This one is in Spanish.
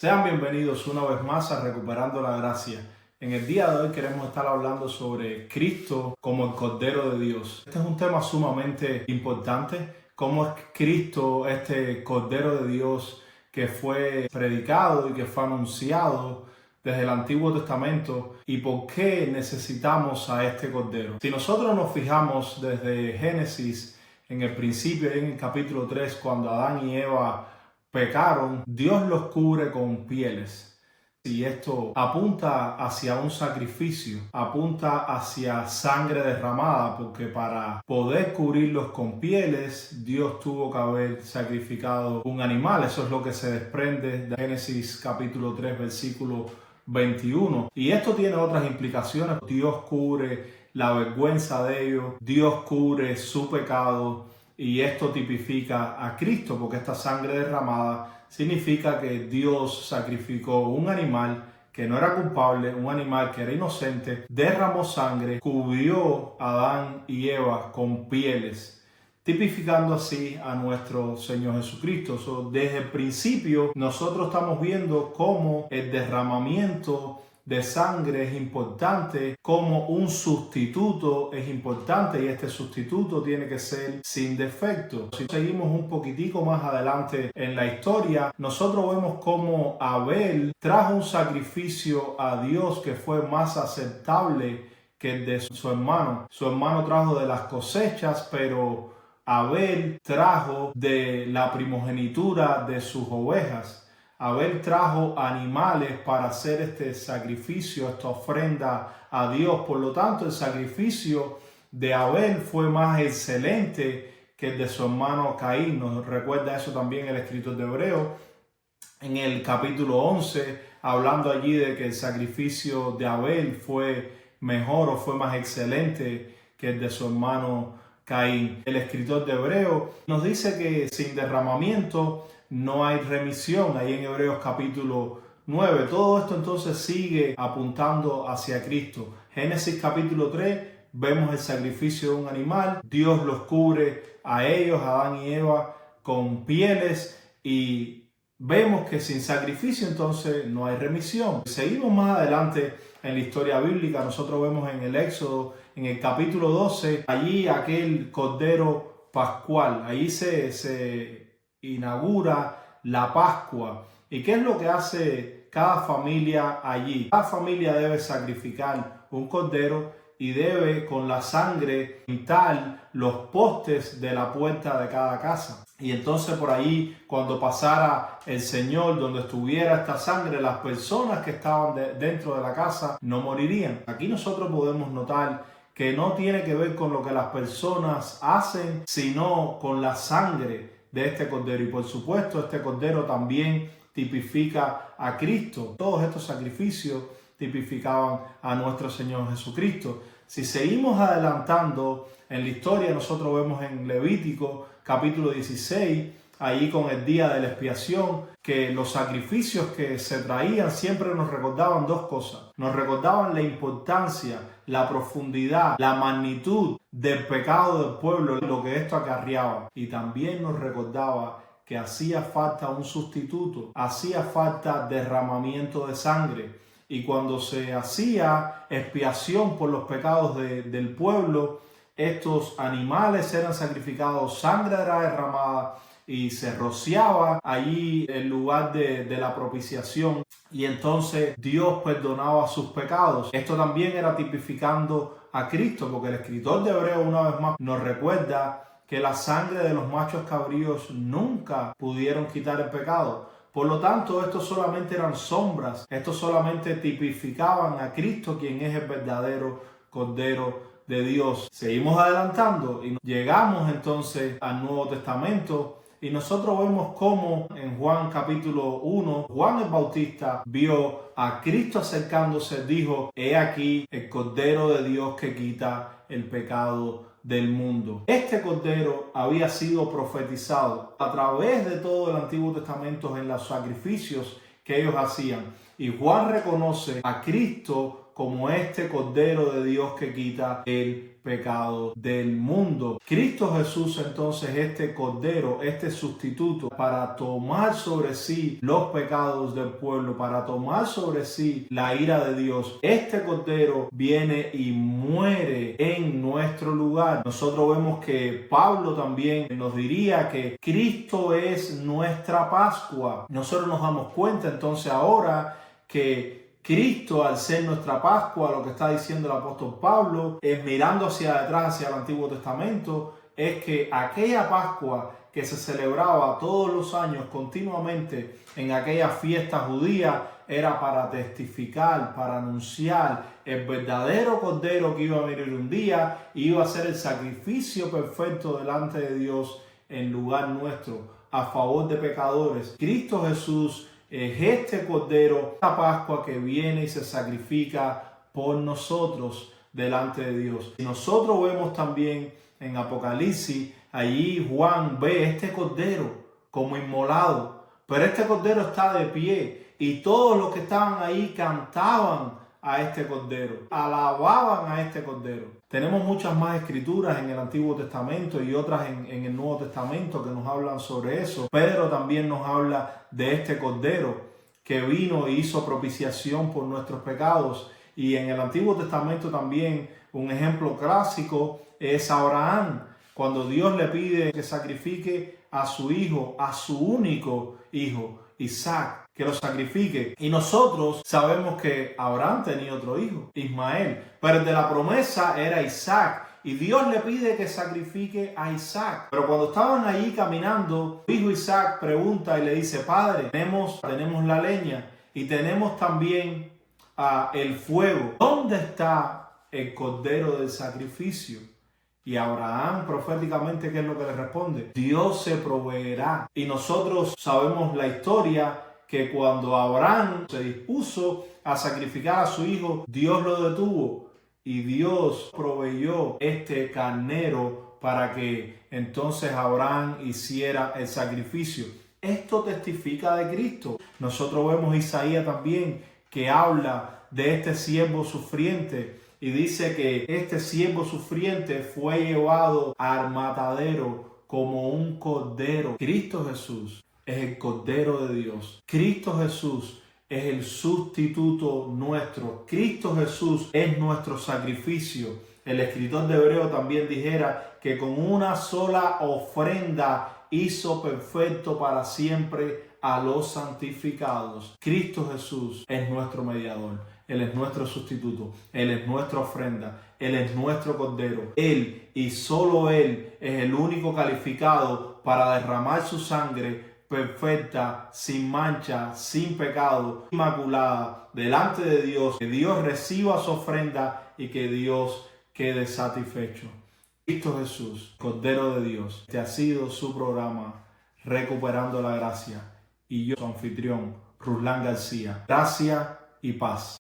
Sean bienvenidos una vez más a Recuperando la Gracia. En el día de hoy queremos estar hablando sobre Cristo como el Cordero de Dios. Este es un tema sumamente importante, cómo es Cristo, este Cordero de Dios que fue predicado y que fue anunciado desde el Antiguo Testamento y por qué necesitamos a este Cordero. Si nosotros nos fijamos desde Génesis, en el principio, en el capítulo 3, cuando Adán y Eva pecaron, Dios los cubre con pieles. Y esto apunta hacia un sacrificio, apunta hacia sangre derramada, porque para poder cubrirlos con pieles, Dios tuvo que haber sacrificado un animal. Eso es lo que se desprende de Génesis capítulo 3, versículo 21. Y esto tiene otras implicaciones. Dios cubre la vergüenza de ellos, Dios cubre su pecado. Y esto tipifica a Cristo, porque esta sangre derramada significa que Dios sacrificó un animal que no era culpable, un animal que era inocente, derramó sangre, cubrió a Adán y Eva con pieles, tipificando así a nuestro Señor Jesucristo. Desde el principio nosotros estamos viendo cómo el derramamiento de sangre es importante, como un sustituto es importante, y este sustituto tiene que ser sin defecto. Si seguimos un poquitico más adelante en la historia, nosotros vemos cómo Abel trajo un sacrificio a Dios que fue más aceptable que el de su hermano. Su hermano trajo de las cosechas, pero Abel trajo de la primogenitura de sus ovejas. Abel trajo animales para hacer este sacrificio, esta ofrenda a Dios. Por lo tanto, el sacrificio de Abel fue más excelente que el de su hermano Caín. Nos recuerda eso también el escritor de Hebreos en el capítulo 11, hablando allí de que el sacrificio de Abel fue mejor o fue más excelente que el de su hermano Caín. El escritor de Hebreos nos dice que sin derramamiento no hay remisión, ahí en Hebreos capítulo 9. Todo esto entonces sigue apuntando hacia Cristo. Génesis capítulo 3, vemos el sacrificio de un animal. Dios los cubre a ellos, a Adán y Eva, con pieles, y vemos que sin sacrificio entonces no hay remisión. Seguimos más adelante en la historia bíblica. Nosotros vemos en el Éxodo, en el capítulo 12, allí aquel Cordero Pascual. Allí se inaugura la Pascua. ¿Y qué es lo que hace cada familia allí? Cada familia debe sacrificar un cordero y debe con la sangre pintar los postes de la puerta de cada casa. Y entonces por ahí, cuando pasara el Señor donde estuviera esta sangre, las personas que estaban dentro de la casa no morirían. Aquí nosotros podemos notar que no tiene que ver con lo que las personas hacen, sino con la sangre de este cordero. Y por supuesto, este cordero también tipifica a Cristo. Todos estos sacrificios tipificaban a nuestro Señor Jesucristo. Si seguimos adelantando en la historia, nosotros vemos en Levítico capítulo 16, ahí con el día de la expiación, que los sacrificios que se traían siempre nos recordaban dos cosas. Nos recordaban la importancia, la profundidad, la magnitud del pecado del pueblo, lo que esto acarreaba. Y también nos recordaba que hacía falta un sustituto, hacía falta derramamiento de sangre. Y cuando se hacía expiación por los pecados del pueblo, estos animales eran sacrificados, sangre era derramada y se rociaba allí el lugar de la propiciación, y entonces Dios perdonaba sus pecados. Esto también era tipificando a Cristo, porque el escritor de Hebreos una vez más nos recuerda que la sangre de los machos cabríos nunca pudieron quitar el pecado. Por lo tanto, estos solamente eran sombras, estos solamente tipificaban a Cristo, quien es el verdadero Cordero de Dios. Seguimos adelantando y llegamos entonces al Nuevo Testamento, y nosotros vemos cómo en Juan capítulo 1, Juan el Bautista vio a Cristo acercándose, dijo: he aquí el Cordero de Dios que quita el pecado del mundo. Este Cordero había sido profetizado a través de todo el Antiguo Testamento en los sacrificios que ellos hacían. Y Juan reconoce a Cristo como este Cordero de Dios que quita el pecado del mundo. Cristo Jesús, entonces, este Cordero, este sustituto, para tomar sobre sí los pecados del pueblo, para tomar sobre sí la ira de Dios. Este Cordero viene y muere en nuestro lugar. Nosotros vemos que Pablo también nos diría que Cristo es nuestra Pascua. Nosotros nos damos cuenta entonces ahora que Cristo, al ser nuestra Pascua, lo que está diciendo el apóstol Pablo, es mirando hacia detrás, hacia el Antiguo Testamento, es que aquella Pascua que se celebraba todos los años continuamente en aquella fiesta judía era para testificar, para anunciar el verdadero Cordero que iba a venir un día, iba a ser el sacrificio perfecto delante de Dios en lugar nuestro, a favor de pecadores. Cristo Jesús es este Cordero, esta Pascua que viene y se sacrifica por nosotros delante de Dios. Y nosotros vemos también en Apocalipsis, allí Juan ve este Cordero como inmolado, pero este Cordero está de pie y todos los que estaban ahí cantaban a este Cordero, alababan a este Cordero. Tenemos muchas más escrituras en el Antiguo Testamento y otras en el Nuevo Testamento que nos hablan sobre eso. Pedro también nos habla de este Cordero que vino e hizo propiciación por nuestros pecados. Y en el Antiguo Testamento también un ejemplo clásico es Abraham, cuando Dios le pide que sacrifique a su hijo, a su único hijo, Isaac, que lo sacrifique. Y nosotros sabemos que Abraham tenía otro hijo, Ismael, pero el de la promesa era Isaac. Y Dios le pide que sacrifique a Isaac. Pero cuando estaban allí caminando, su hijo Isaac pregunta y le dice: Padre, tenemos la leña y tenemos también el fuego. ¿Dónde está el cordero del sacrificio? Y Abraham proféticamente, ¿qué es lo que le responde? Dios se proveerá. Y nosotros sabemos la historia que cuando Abraham se dispuso a sacrificar a su hijo, Dios lo detuvo y Dios proveyó este carnero para que entonces Abraham hiciera el sacrificio. Esto testifica de Cristo. Nosotros vemos Isaías también que habla de este siervo sufriente y dice que este siervo sufriente fue llevado al matadero como un cordero. Cristo Jesús es el Cordero de Dios. Cristo Jesús es el sustituto nuestro. Cristo Jesús es nuestro sacrificio. El escritor de Hebreo también dijera que con una sola ofrenda hizo perfecto para siempre a los santificados. Cristo Jesús es nuestro mediador. Él es nuestro sustituto. Él es nuestra ofrenda. Él es nuestro Cordero. Él y solo Él es el único calificado para derramar su sangre perfecta, sin mancha, sin pecado, inmaculada, delante de Dios, que Dios reciba su ofrenda y que Dios quede satisfecho. Cristo Jesús, Cordero de Dios, este ha sido su programa Recuperando la Gracia y yo, su anfitrión, Ruslan García. Gracia y paz.